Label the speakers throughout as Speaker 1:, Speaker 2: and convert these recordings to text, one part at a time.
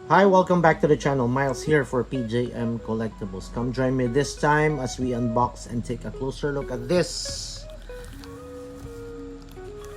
Speaker 1: Hi, welcome back to the channel. Miles here for PJM Collectibles. Come join me this time as we unbox and take a closer look at this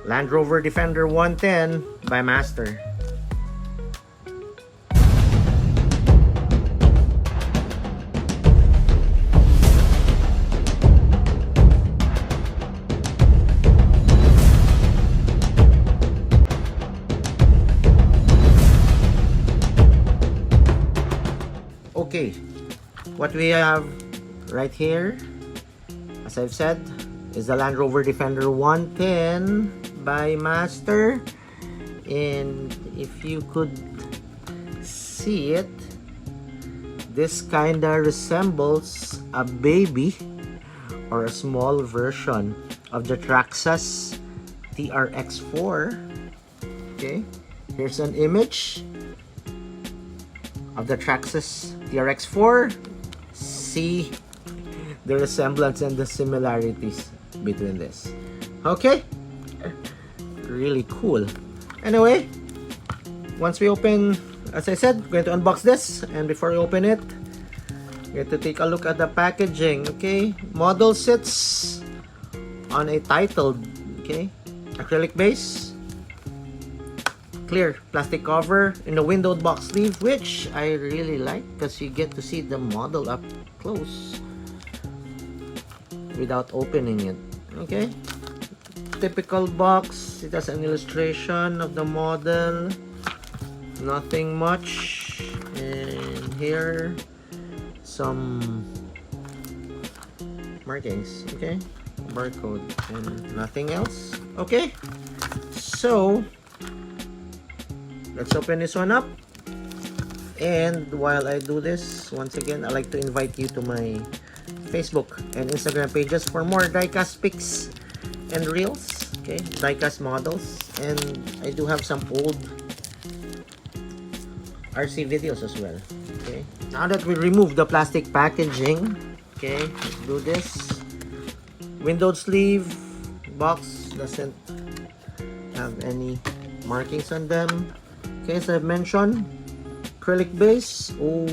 Speaker 1: Land Rover Defender 110 by Master. Okay, what we have right here, as I've said, is the Land Rover Defender 110 by Master. And if you could see it, this kinda resembles a baby or a small version of the Traxxas TRX4. Okay, here's an image of the Traxxas TRX4. See the resemblance and the similarities between this. Okay, really cool. Anyway, once we open, as I said, we're going to unbox this, and before we open it, we're going to take a look at the packaging. Okay, model sits on a titled, okay, acrylic base, clear plastic cover in the windowed box sleeve, which I really like because you get to see the model up close without opening it. Okay, typical box. It has an illustration of the model, nothing much, and here some markings, okay, barcode, and nothing else. Okay, so let's open this one up. And while I do this, once again, I'd like to invite you to my Facebook and Instagram pages for more diecast pics and reels, okay, diecast models, and I do have some old RC videos as well. Okay, now that we remove the plastic packaging, okay, let's do this. Windowed sleeve, box doesn't have any markings on them. Okay, as I've mentioned, acrylic base. Oh,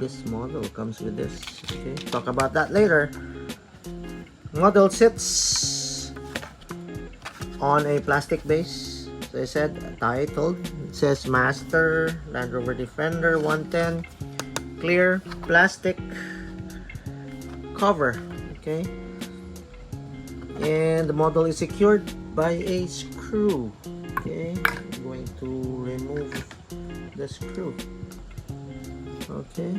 Speaker 1: this model comes with this. Okay, talk about that later. Model sits on a plastic base. As I said, titled. It says Master Land Rover Defender 110. Clear plastic cover. Okay, and the model is secured by a screw. Okay, I'm going to remove the screw. Okay.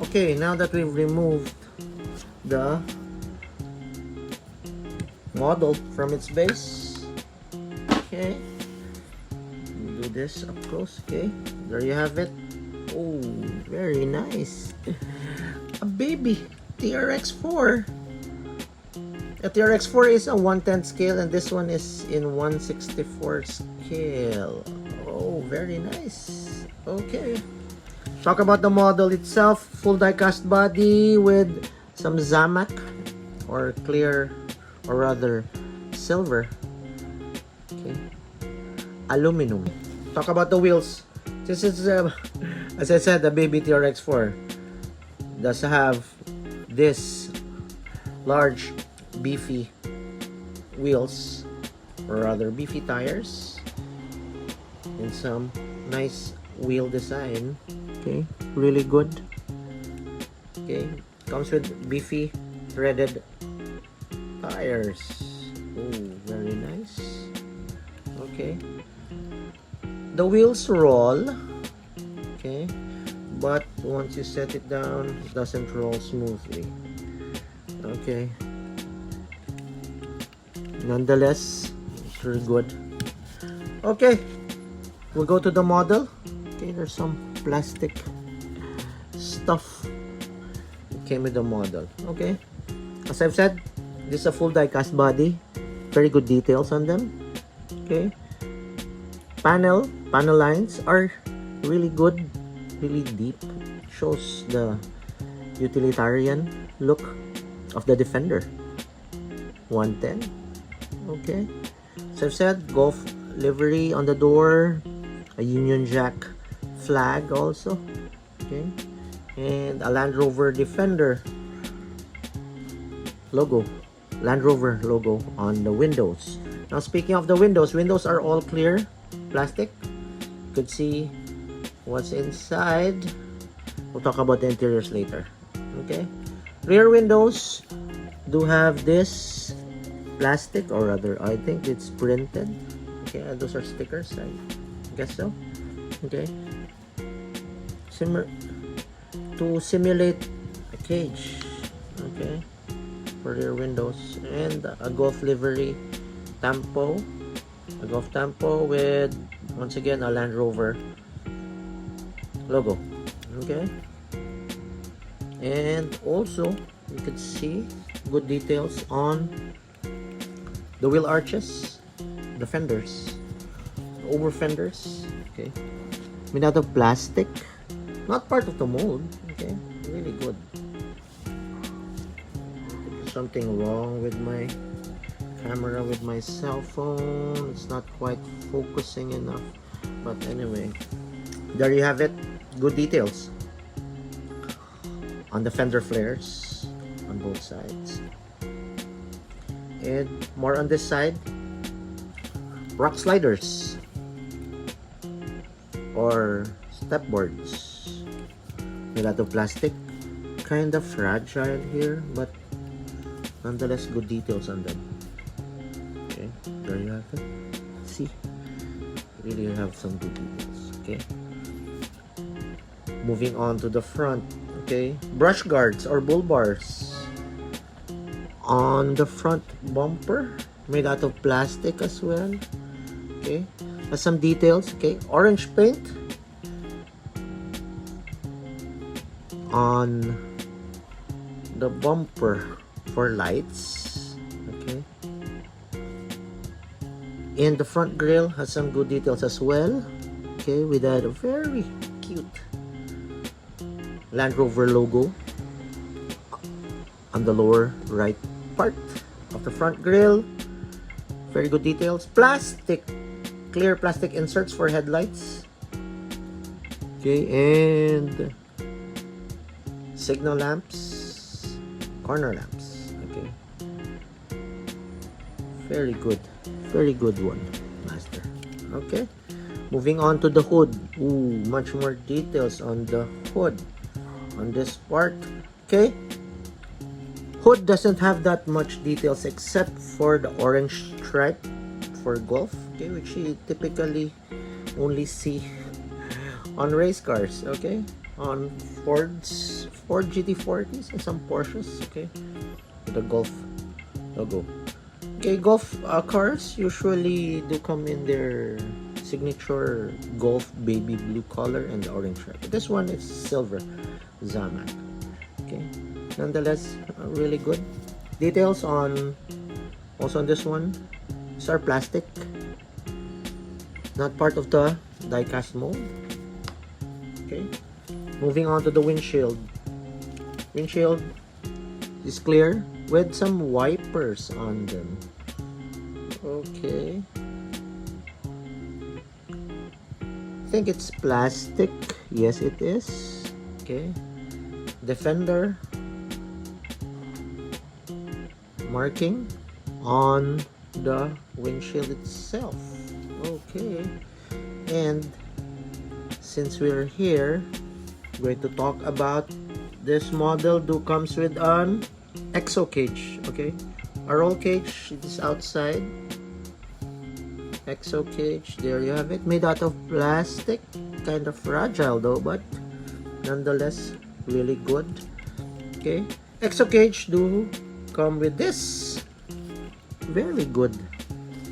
Speaker 1: Okay, now that we've removed the model from its base, okay, do this up close. Okay, there you have it. Oh, very nice. A baby TRX4. The TRX4 is a 110 scale, and this one is in 164 scale. Oh, very nice. Okay. Talk about the model itself. Full die-cast body with some Zamak or clear, or rather silver. Okay. Aluminum. Talk about the wheels. This is, as I said, the baby TRX4 does have this large beefy wheels, or rather beefy tires, and some nice wheel design. Okay, really good. Okay, comes with beefy threaded tires. Oh, very nice. Okay, the wheels roll. Okay, but once you set it down, it doesn't roll smoothly. Okay, nonetheless, it's really good. Okay, we'll go to the model. Okay, there's some plastic stuff that came with the model. Okay, as I've said, this is a full die-cast body. Very good details on them. Okay, panel lines are really good, really deep. Shows the utilitarian look of the Defender 110. Okay, so I've said Gulf Livery on the door, a Union Jack flag also, okay, and a Land Rover Defender logo, Land Rover logo on the windows. Now speaking of the windows, windows are all clear plastic. You could see what's inside. We'll talk about the interiors later. Okay, rear windows do have this plastic, or rather I think it's printed. Okay, those are stickers, I guess so. Okay, to simulate a cage, okay, for rear windows, and a Gulf Livery tampo, a Gulf tampo with, once again, a Land Rover logo. Okay, and also you could see good details on the wheel arches, the fenders, over fenders, okay, made out of plastic, not part of the mold. Okay, really good. There's something wrong with my camera, with my cell phone. It's not quite focusing enough, but anyway, there you have it. Good details on the fender flares on both sides, and more on this side, rock sliders or step boards made out of plastic, kind of fragile here, but nonetheless good details on them. Okay, there you have it. See, really have some good details. Okay, moving on to the front. Okay, brush guards or bull bars on the front bumper, made out of plastic as well. Okay, has some details. Okay, orange paint on the bumper for lights. Okay, and the front grille has some good details as well. Okay, with that very cute Land Rover logo on the lower right part of the front grille. Very good details. Plastic, clear plastic inserts for headlights. Okay, and signal lamps, corner lamps. Okay, very good one, master. Okay, moving on to the hood. Ooh, much more details on the hood on this part. Okay, hood doesn't have that much details except for the orange stripe for Gulf, okay, which you typically only see on race cars. Okay, on Ford GT40s and some Porsches. Okay, with the Gulf logo. Okay, Gulf cars usually do come in their signature Gulf baby blue color and the orange stripe. But this one is silver Zamac. Okay, nonetheless, really good details on, also on this one. These are plastic, not part of the die-cast mold. Okay, moving on to the windshield. Windshield is clear with some wipers on them. Okay, I think it's plastic. Yes, it is. Okay, Defender marking on the windshield itself. Okay, and since we're here, we're going to talk about this model. Comes with an exo cage. Okay, a roll cage is outside. Exo cage, there you have it, made out of plastic, kind of fragile though, but nonetheless really good. Okay, exo cage do come with this very good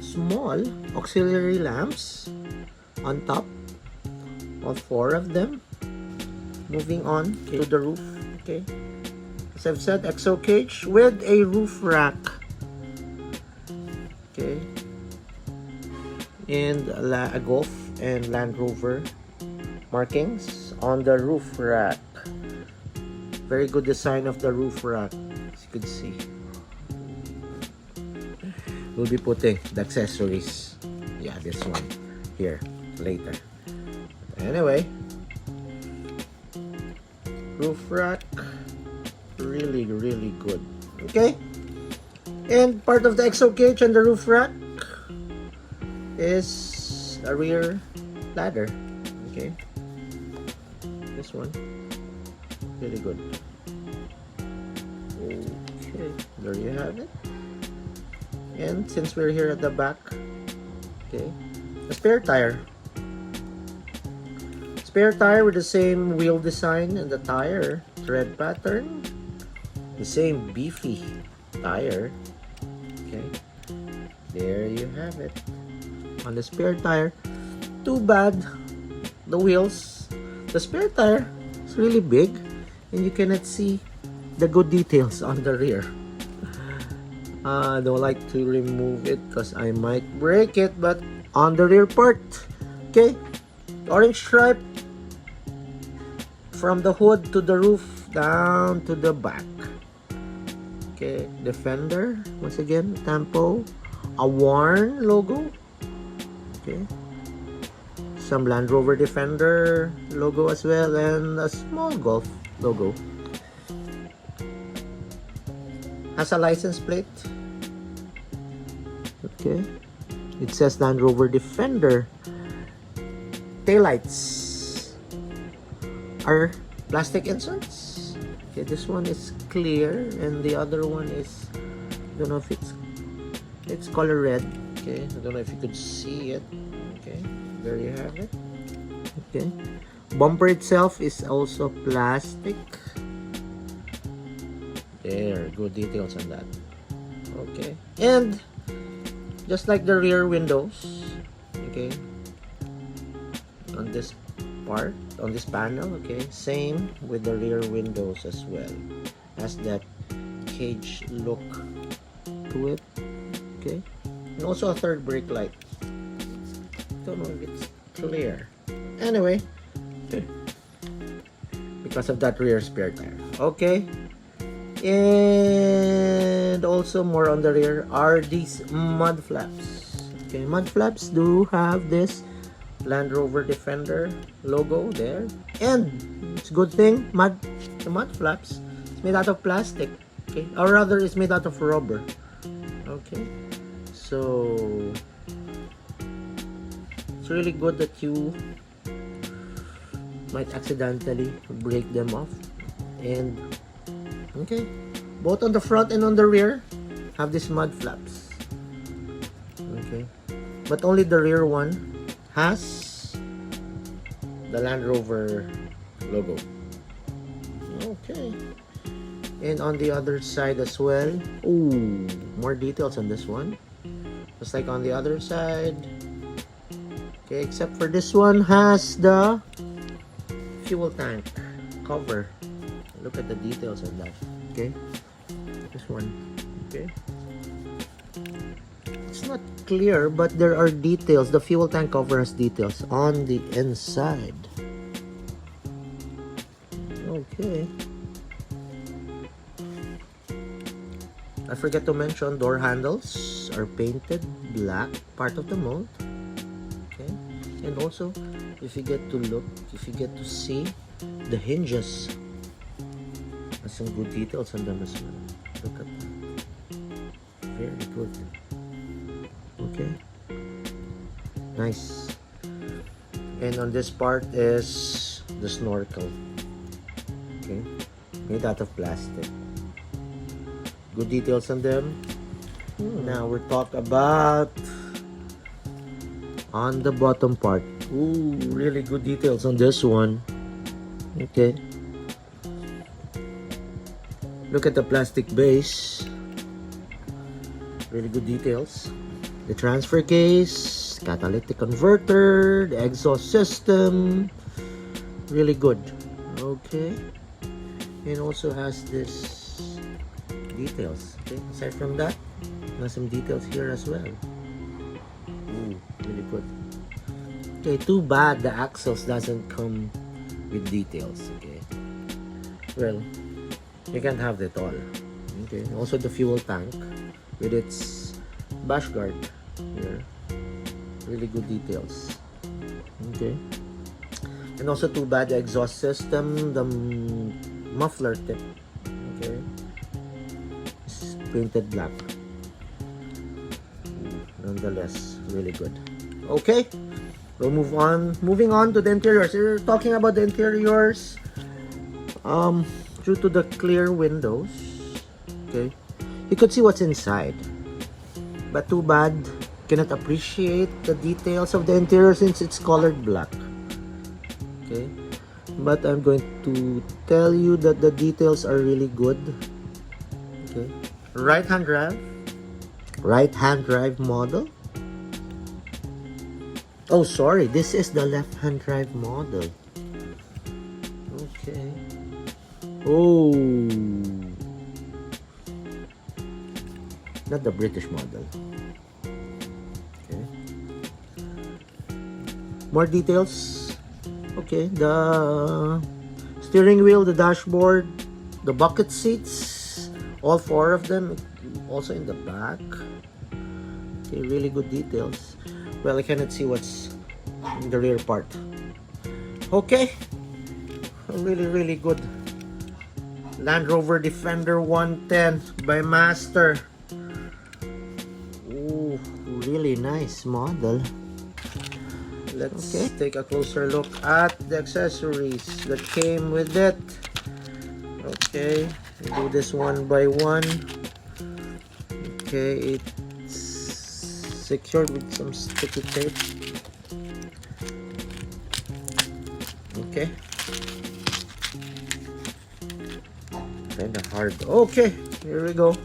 Speaker 1: small auxiliary lamps on top, all four of them. Moving on to the roof. Okay, as I've said, exo cage with a roof rack. Okay, and a Gulf and Land Rover markings on the roof rack. Very good design of the roof rack, as you can see. We'll be putting the accessories Yeah, this one here later. Anyway, roof rack, really good. Okay, and part of the exo cage and the roof rack is a rear ladder. Okay, this one really good. Okay, there you have it. And since we're here at the back, okay, a spare tire with the same wheel design and the tire thread pattern, the same beefy tire. Okay, there you have it on the spare tire. Too bad the wheels, the spare tire is really big and you cannot see the good details on the rear. I don't like to remove it because I might break it, but on the rear part, okay, orange stripe from the hood to the roof down to the back. Okay, Defender, once again, Tempo, a worn logo. Okay, some Land Rover Defender logo as well, and a small Gulf logo. Has a license plate. Okay, it says Land Rover Defender. Taillights are plastic inserts. Okay, this one is clear and the other one is, I don't know if it's color red. Okay, I don't know if you could see it. Okay, there you have it. Okay, bumper itself is also plastic. There, good details on that. Okay, and just like the rear windows, okay, on this part, on this panel, okay, same with the rear windows as well. Has that cage look to it. Okay, and also a third brake light. Don't know if it's clear. Anyway, because of that rear spare tire. Okay, and also more on the rear are these mud flaps. Okay, mud flaps do have this Land Rover Defender logo there, and it's a good thing the mud flaps is made out of plastic. Okay, or rather it's made out of rubber. Okay, so it's really good that you might accidentally break them off. And okay, both on the front and on the rear have these mud flaps. Okay, but only the rear one has the Land Rover logo. Okay, and on the other side as well. Ooh, more details on this one, just like on the other side. Okay, except for this one has the fuel tank cover. Look at the details on that. Okay, this one. Okay, it's not clear, but there are details. The fuel tank cover has details on the inside. Okay, I forget to mention door handles are painted black, part of the mold. Okay, and also if you get to see the hinges, there's some good details on them as well. Look at that, very good. Okay, nice. And on this part is the snorkel. Okay, made out of plastic. Good details on them. Now we'll talk about on the bottom part. Ooh, really good details on this one. Okay, look at the plastic base. Really good details. The transfer case, catalytic converter, the exhaust system, really good. Okay, and also has this details. Okay, aside from that, there's some details here as well. Ooh, really good. Okay, too bad the axles doesn't come with details. Okay, well, you can't have that all. Okay, also the fuel tank with its bash guard here. Really good details. Okay. And also too bad the exhaust system, the muffler tip, okay, is painted black. Nonetheless, really good. Okay, we'll move on. Moving on to the interiors. We're talking about the interiors. Due to the clear windows, okay, you could see what's inside. But too bad, cannot appreciate the details of the interior since it's colored black. Okay, but I'm going to tell you that the details are really good. Okay, right-hand drive model. Oh, sorry, this is the left-hand drive model. Okay. Oh, not the British model. Okay. More details. Okay, the steering wheel, the dashboard, the bucket seats, all four of them, also in the back. Okay, really good details. Well, I cannot see what's in the rear part. Okay, really good. Land Rover Defender 110 by Master. Ooh, really nice model. Let's take a closer look at the accessories that came with it. Okay, we'll do this one by one. Okay, it's secured with some sticky tape. Okay. Kinda hard. Okay, here we go.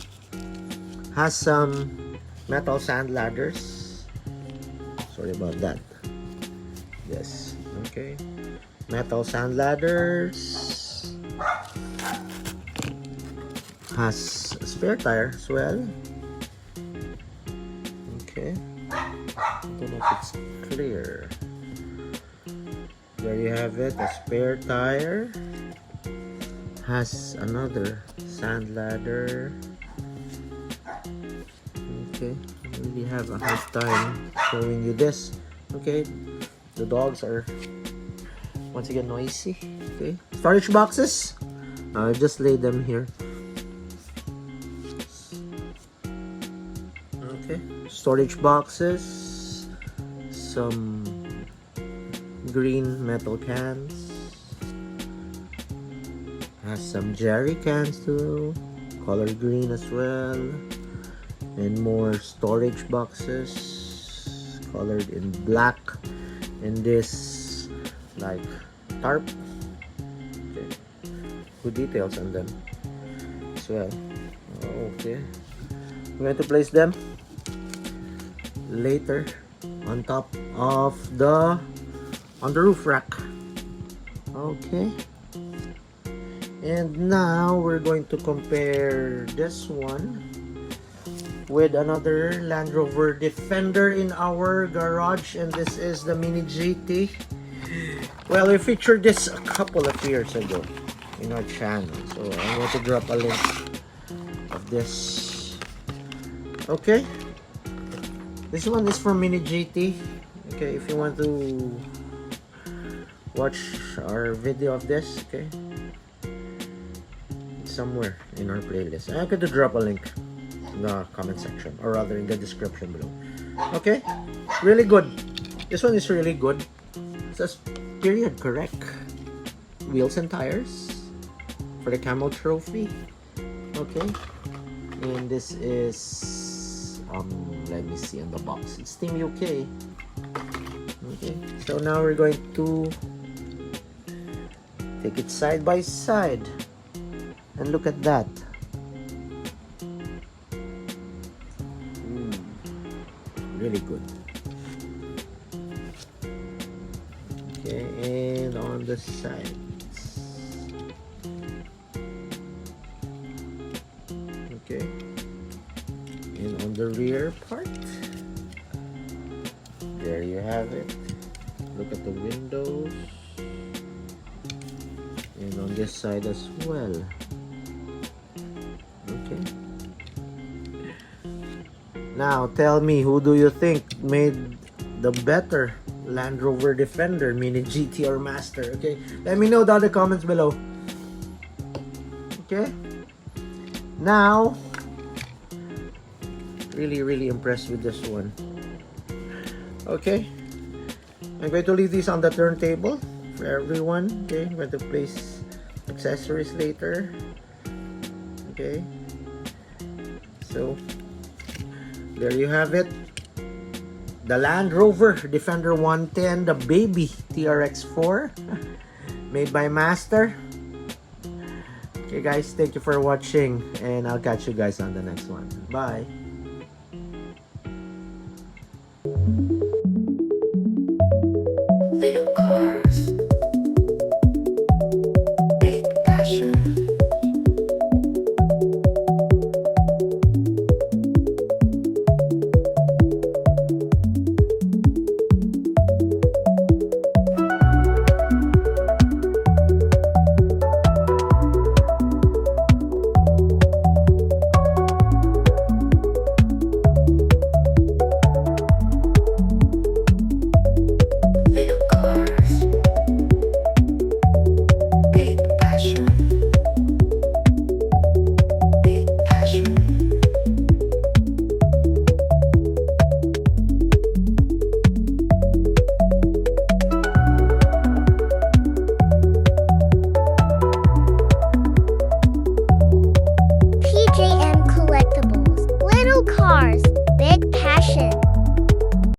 Speaker 1: Has some metal sand ladders. Sorry about that. Yes. Okay. Metal sand ladders. Has a spare tire as well. Okay. I don't know if it's clear. There you have it, a spare tire. Has another sand ladder. Okay, I really have a hard time showing you this. Okay, the dogs are once again noisy. Okay, storage boxes. I'll just lay them here. Okay, storage boxes. Some green metal cans. Has some jerry cans too, color green as well, and more storage boxes colored in black, and this like tarp. Okay, good details on them as well. Okay, I'm going to place them later on top of the roof rack. Okay. And now we're going to compare this one with another Land Rover Defender in our garage, and this is the Mini GT. Well, we featured this a couple of years ago in our channel, so I'm going to drop a link of this. Okay, this one is for Mini GT. Okay, if you want to watch our video of this, okay, somewhere in our playlist. I'm going to drop a link in the comment section, or rather in the description below. Okay, really good. This one is really good. It says period correct wheels and tires for the Camel trophy. Okay, and this is let me see on the box. It's Team UK. Okay, so now we're going to take it side by side. And look at that. Really good. Okay, and on the sides. Okay. And on the rear part. There you have it. Look at the windows. And on this side as well. Okay. Now tell me, who do you think made the better Land Rover Defender, meaning GT or Master. Okay, let me know down in the comments below. Okay, now really impressed with this one. Okay, I'm going to leave these on the turntable for everyone. Okay, I'm going to place accessories later. Okay, so there you have it, the Land Rover Defender 110, the baby TRX4 made by Master. Okay guys, thank you for watching, and I'll catch you guys on the next one. Bye.
Speaker 2: Little cars.